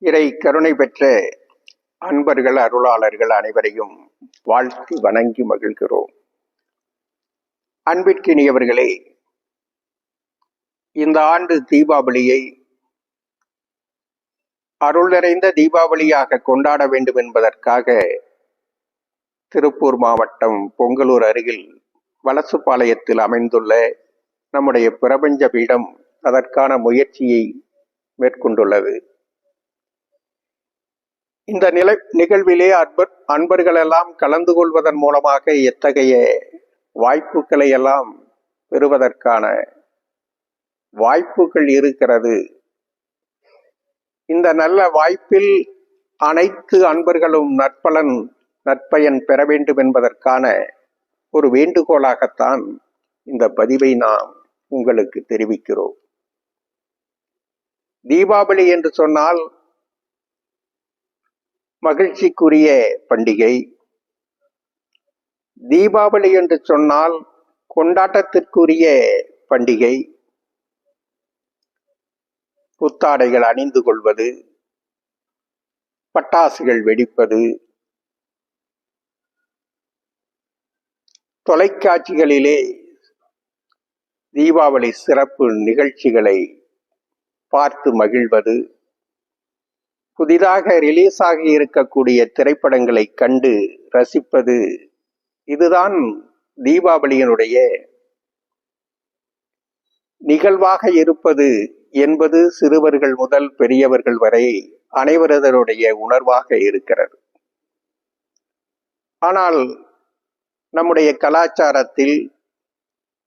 இறை கருணை பெற்ற அன்பர்கள் அருளாளர்கள் அனைவரையும் வாழ்த்தி வணங்கி மகிழ்கிறோம். அன்பிற்கினியவர்களே, இந்த ஆண்டு தீபாவளியை அருள் நிறைந்த தீபாவளியாக கொண்டாட வேண்டும் என்பதற்காக திருப்பூர் மாவட்டம் பொங்கலூர் அருகில் வலசுப்பாளையத்தில் அமைந்துள்ள நம்முடைய பிரபஞ்ச பீடம் அதற்கான முயற்சியை மேற்கொண்டுள்ளது. இந்த நிகழ்விலே அன்பர்களெல்லாம் கலந்து கொள்வதன் மூலமாக எத்தகைய வாய்ப்புகளை எல்லாம் பெறுவதற்கான வாய்ப்புகள் இருக்கிறது. இந்த நல்ல வாய்ப்பில் அனைத்து அன்பர்களும் நற்பயன் பெற வேண்டும் என்பதற்கான ஒரு வேண்டுகோளாகத்தான் இந்த பதிவை நாம் உங்களுக்கு தெரிவிக்கிறோம். தீபாவளி என்று சொன்னால் மகிழ்ச்சிக்குரிய பண்டிகை. தீபாவளி என்று சொன்னால் கொண்டாட்டத்திற்குரிய பண்டிகை. புத்தாடைகள் அணிந்து கொள்வது, பட்டாசுகள் வெடிப்பது, தொலைக்காட்சிகளிலே தீபாவளி சிறப்பு நிகழ்ச்சிகளை பார்த்து மகிழ்வது, புதிதாக ரிலீஸ் ஆகி இருக்கக்கூடிய திரைப்படங்களை கண்டு ரசிப்பது, இதுதான் தீபாவளியினுடைய நிகழ்வாக இருப்பது என்பது சிறுவர்கள் முதல் பெரியவர்கள் வரை அனைவரதனுடைய உணர்வாக இருக்கிறது. ஆனால் நம்முடைய கலாச்சாரத்தில்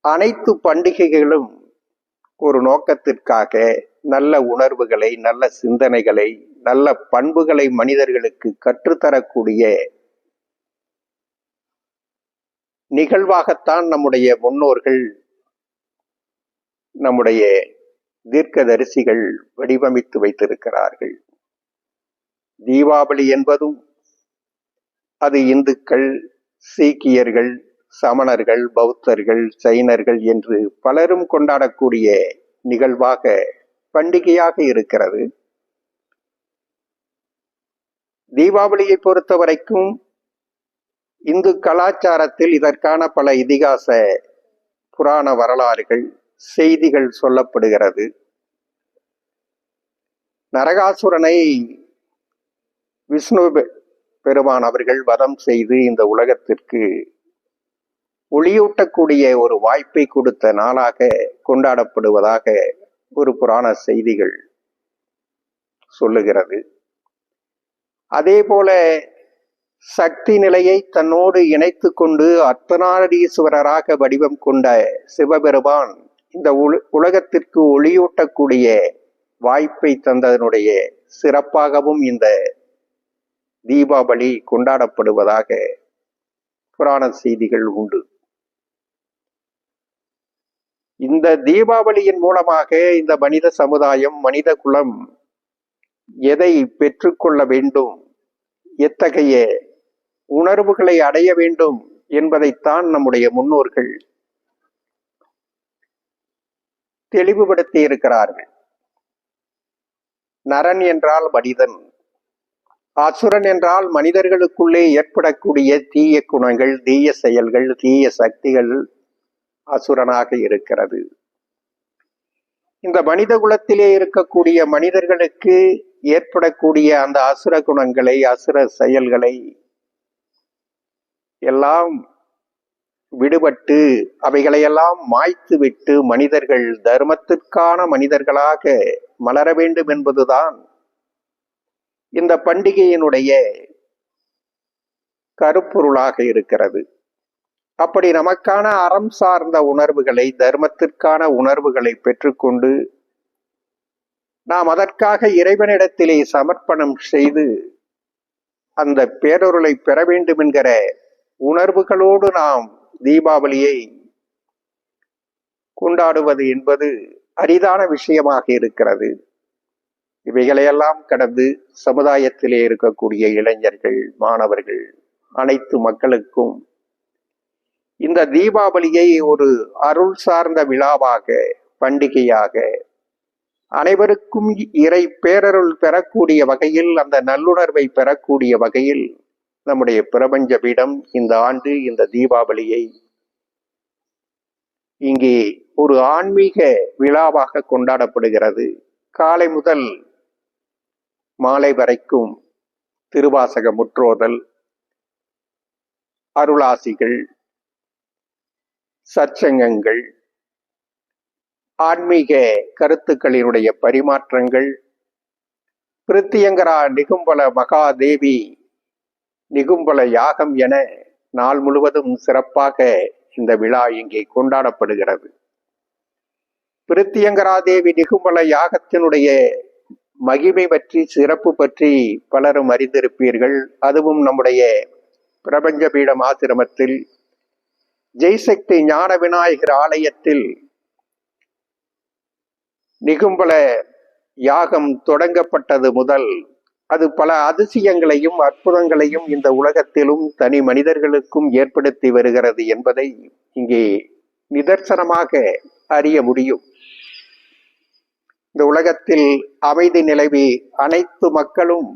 அனைத்து பண்டிகைகளும் ஒரு நோக்கத்திற்காக நல்ல உணர்வுகளை, நல்ல சிந்தனைகளை, நல்ல பண்புகளை மனிதர்களுக்கு கற்றுத்தரக்கூடிய நிகழ்வாகத்தான் நம்முடைய முன்னோர்கள், நம்முடைய தீர்க்கதரிசிகள் வடிவமைத்து வைத்திருக்கிறார்கள். தீபாவளி என்பதும் அது இந்துக்கள், சீக்கியர்கள், சமணர்கள், பௌத்தர்கள், சைனர்கள் என்று பலரும் கொண்டாடக்கூடிய நிகழ்வாக, பண்டிகையாக இருக்கிறது. தீபாவளியை பொறுத்த வரைக்கும் இந்து கலாச்சாரத்தில் இதற்கான பல இதிகாச புராண வரலாறுகள், செய்திகள் சொல்லப்படுகிறது. நரகாசுரனை விஷ்ணு பெருமான் அவர்கள் வதம் செய்து இந்த உலகத்திற்கு ஒளியூட்டக்கூடிய ஒரு வாய்ப்பை கொடுத்த நாளாக கொண்டாடப்படுவதாக ஒரு புராண செய்திகள் சொல்லுகிறது. அதே போல சக்தி நிலையை தன்னோடு இணைத்து கொண்டு அர்த்தநாரீஸ்வரராக வடிவம் கொண்ட சிவபெருமான் இந்த உலகத்திற்கு ஒளியூட்டக்கூடிய வாய்ப்பை தந்ததனுடைய சிறப்பாகவும் இந்த தீபாவளி கொண்டாடப்படுவதாக புராண செய்திகள் உண்டு. இந்த தீபாவளியின் மூலமாக இந்த மனித சமுதாயம், மனித குலம் எதை பெற்றுக்கொள்ள வேண்டும், எத்தகைய உணர்வுகளை அடைய வேண்டும் என்பதைத்தான் நம்முடைய முன்னோர்கள் தெளிவுபடுத்தி இருக்கிறார்கள். நரன் என்றால் மனிதன், அசுரன் என்றால் மனிதர்களுக்குள்ளே ஏற்படக்கூடிய தீய குணங்கள், தீய செயல்கள், தீய சக்திகள் அசுரனாக இருக்கிறது. இந்த மனித குலத்திலே இருக்கக்கூடிய மனிதர்களுக்கு ஏற்படக்கூடிய அந்த அசுர குணங்களை, அசுர செயல்களை எல்லாம் விடுபட்டு அவைகளையெல்லாம் மாய்த்து விட்டு மனிதர்கள் தர்மத்திற்கான மனிதர்களாக மலர வேண்டும் என்பதுதான் இந்த பண்டிகையினுடைய கருப்பொருளாக இருக்கிறது. அப்படி நமக்கான அறம் சார்ந்த உணர்வுகளை, தர்மத்திற்கான உணர்வுகளை பெற்றுக்கொண்டு நாம் அதற்காக இறைவனிடத்திலே சமர்ப்பணம் செய்து அந்த பேரொருளை பெற வேண்டும் என்கிற உணர்வுகளோடு நாம் தீபாவளியை கொண்டாடுவது என்பது அரிதான விஷயமாக இருக்கிறது. இவைகளையெல்லாம் கடந்து சமுதாயத்திலே இருக்கக்கூடிய இளைஞர்கள், மாணவர்கள், அனைத்து மக்களுக்கும் இந்த தீபாவளியை ஒரு அருள் சார்ந்த விழாவாக, பண்டிகையாக, அனைவருக்கும் இறை பேரருள் பெறக்கூடிய வகையில், அந்த நல்லுணர்வை பெறக்கூடிய வகையில் நம்முடைய பிரபஞ்ச பீடம் இந்த ஆண்டு இந்த தீபாவளியை இங்கே ஒரு ஆன்மீக விழாவாக கொண்டாடப்படுகிறது. காலை முதல் மாலை வரைக்கும் திருவாசக முற்றோதல், அருளாசிகள், சற்சங்கங்கள், ஆன்மீக கருத்துக்களினுடைய பரிமாற்றங்கள், பிரித்தியங்கரா நிகும்பல மகாதேவி நிகும்பல யாகம் என நாள் முழுவதும் சிறப்பாக இந்த விழா இங்கே கொண்டாடப்படுகிறது. பிரித்தியங்கரா தேவி நிகும்பல யாகத்தினுடைய மகிமை பற்றி, சிறப்பு பற்றி பலரும் அறிந்திருப்பீர்கள். அதுவும் நம்முடைய பிரபஞ்ச பீடம் ஆசிரமத்தில் ஜெய்சக்தி ஞான விநாயகர் ஆலயத்தில் நிகும்பல யாகம் தொடங்கப்பட்டது முதல் அது பல அதிசயங்களையும் அற்புதங்களையும் இந்த உலகத்திலும் தனி மனிதர்களுக்கும் ஏற்படுத்தி வருகிறது என்பதை இங்கே நிதர்சனமாக அறிய முடியும். இந்த உலகத்தில் அமைதி நிலவி அனைத்து மக்களும்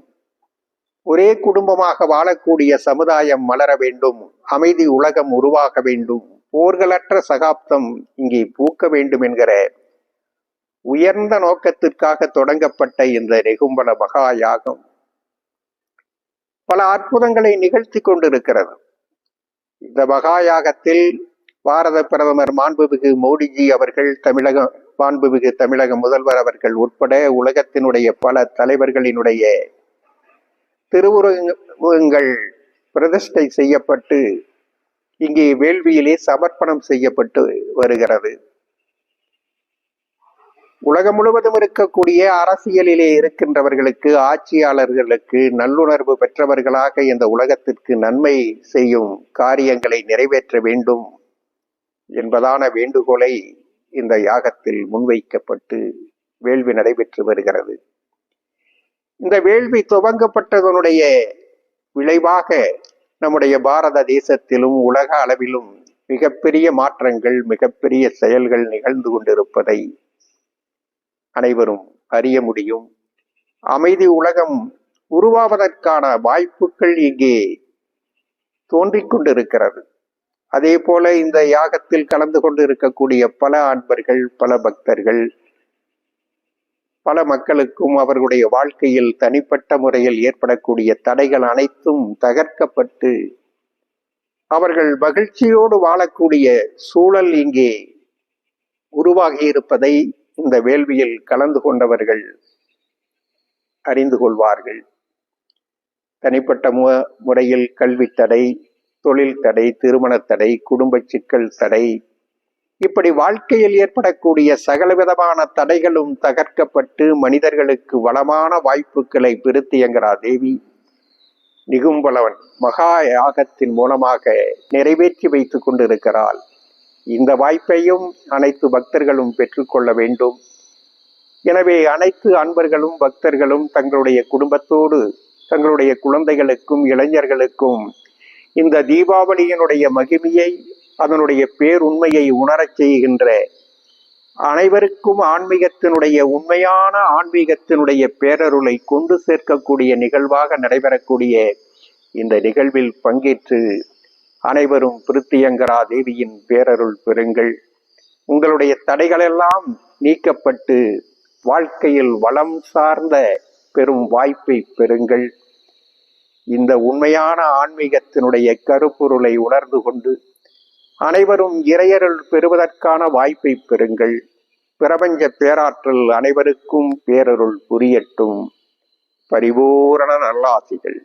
ஒரே குடும்பமாக வாழக்கூடிய சமுதாயம் மலர வேண்டும், அமைதி உலகம் உருவாக வேண்டும், போர்களற்ற சகாப்தம் இங்கே பூக்க வேண்டும் என்கிற உயர்ந்த நோக்கத்திற்காக தொடங்கப்பட்ட இந்த நிகும்பல மகா யாகம் பல அற்புதங்களை நிகழ்த்தி கொண்டிருக்கிறது. இந்த மகா யாகத்தில் பாரத பிரதமர் மாண்புமிகு மோடிஜி அவர்கள், மாண்புமிகு தமிழக முதல்வர் அவர்கள் உட்பட உலகத்தினுடைய பல தலைவர்களினுடைய திருவுருவங்கள் பிரதிஷ்டை செய்யப்பட்டு இங்கே வேள்வியிலே சமர்ப்பணம் செய்யப்பட்டு வருகிறது. உலகம் முழுவதும் இருக்கக்கூடிய அரசியலிலே இருக்கின்றவர்களுக்கு, ஆட்சியாளர்களுக்கு, நல்லுணர்வு பெற்றவர்களாக இந்த உலகத்திற்கு நன்மை செய்யும் காரியங்களை நிறைவேற்ற வேண்டும் என்பதான வேண்டுகோளை இந்த யாகத்தில் முன்வைக்கப்பட்டு வேள்வி நடைபெற்று வருகிறது. இந்த வேள்வி துவங்கப்பட்டதனுடைய விளைவாக நம்முடைய பாரத தேசத்திலும் உலக அளவிலும் மிகப்பெரிய மாற்றங்கள், மிகப்பெரிய செயல்கள் நிகழ்ந்து கொண்டிருப்பதை அனைவரும் அறிய முடியும். அமைதி உலகம் உருவாவதற்கான வாய்ப்புகள் இங்கே தோன்றிக் கொண்டிருக்கிறது. அதே போல இந்த யாகத்தில் கலந்து கொண்டு இருக்கக்கூடிய பல அன்பர்கள், பல பக்தர்கள், பல மக்களுக்கும் அவர்களுடைய வாழ்க்கையில் தனிப்பட்ட முறையில் ஏற்படக்கூடிய தடைகள் அனைத்தும் தகர்க்கப்பட்டு அவர்கள் மகிழ்ச்சியோடு வாழக்கூடிய சூழல் இங்கே உருவாகி இருப்பதை இந்த வேள்வியில் கலந்து கொண்டவர்கள் அறிந்து கொள்வார்கள். தனிப்பட்ட முறையில் கல்வி தடை, தொழில் தடை, திருமண தடை, குடும்ப சிக்கல் தடை, இப்படி வாழ்க்கையில் ஏற்படக்கூடிய சகலவிதமான தடைகளும் தகர்க்கப்பட்டு மனிதர்களுக்கு வளமான வாய்ப்புகளை பிரித்தியங்கரா தேவி நிகும்பலவன் மகா யாகத்தின் மூலமாக நிறைவேற்றி வைத்துக் கொண்டிருக்கிறாள். இந்த வாய்ப்பையும் அனைத்து பக்தர்களும் பெற்றுக்கொள்ள வேண்டும். எனவே அனைத்து அன்பர்களும் பக்தர்களும் தங்களுடைய குடும்பத்தோடு, தங்களுடைய குழந்தைகளுக்கும் இளைஞர்களுக்கும் இந்த தீபாவளியினுடைய மகிமையை, அதனுடைய பேருண்மையை உணரச் செய்கின்ற, அனைவருக்கும் ஆன்மீகத்தினுடைய உண்மையான ஆன்மீகத்தினுடைய பேரருளை கொண்டு சேர்க்கக்கூடிய நிகழ்வாக நடைபெறக்கூடிய இந்த நிகழ்வில் பங்கேற்று அனைவரும் பிரித்தியங்கரா தேவியின் பேரருள் பெறுங்கள். உங்களுடைய தடைகளெல்லாம் நீக்கப்பட்டு வாழ்க்கையில் வளம் சார்ந்த பெரும் வாய்ப்பை பெறுங்கள். இந்த உண்மையான ஆன்மீகத்தினுடைய கருப்பொருளை உணர்ந்து கொண்டு அனைவரும் இறையருள் பெறுவதற்கான வாய்ப்பை பெறுங்கள். பிரபஞ்ச பேராற்றல் அனைவருக்கும் பேரருள் புரியட்டும். பரிபூரண நல்லாசிகள்.